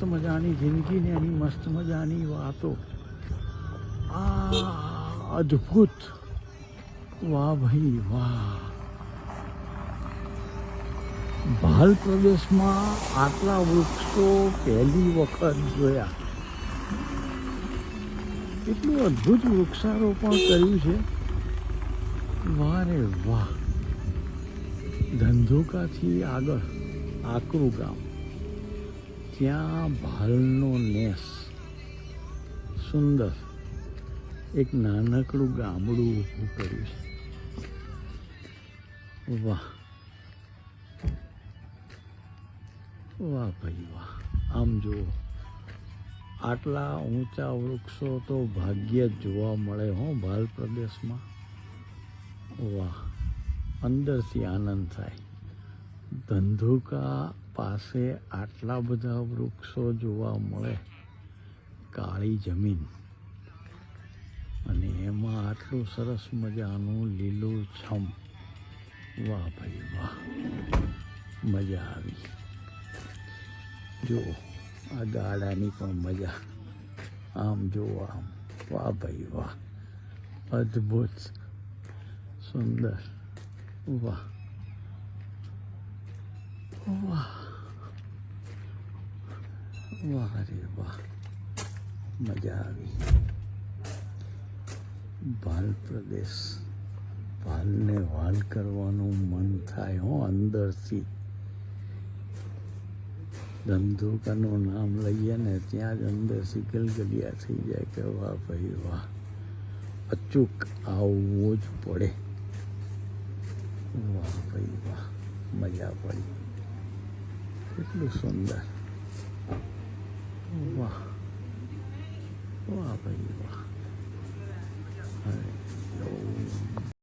મજાની જિંદગી ને એની મસ્ત મજાની વાતો. આ અદ્ભુત, વાહ ભાઈ વાહ. ભાલ પ્રદેશમાં આટલા વૃક્ષો પહેલી વખત જોયા. કેટલું અદ્ભુત વૃક્ષારોપણ કર્યું છે. વાહ રે વાહ. ધંધુકાથી આગળ આકરું ગામ, ત્યાં ભાલનો નેસ. સુંદર એક નાનકડું ગામડું ઊભું કર્યું છે. વાહ વાહ ભાઈ વાહ. આમ જુઓ, આટલા ઊંચા વૃક્ષો તો ભાગ્યે જ જોવા મળે હો ભાલ પ્રદેશમાં. વાહ, અંદરથી આનંદ થાય. ધંધુકા પાસે આટલા બધા વૃક્ષો જોવા મળે, કાળી જમીન, અને એમાં આટલું સરસ મજાનું લીલું છમ. વાહ ભાઈ વાહ, મજા આવી. જુઓ, આ ગાડાની પણ મજા. આમ જુઓ આમ, વાહ ભાઈ વાહ, અદ્ભુત, સુંદર. વાહ વાહ વાહ રે વાહ, મજા આવી. ભાલ પ્રદેશ, ભાલને વાલ કરવાનું મન થાય હો અંદરથી. ધંધુકાનું નામ લઈએ ને ત્યાં જ અંદરથી ગલગલિયા થઈ જાય કે વાહ ભાઈ વાહ, અચૂક આવવું જ પડે. વાહ ભાઈ વાહ, મજા પડી. કેટલું સુંદર. વાહ વાહ ભાઈ વાહ.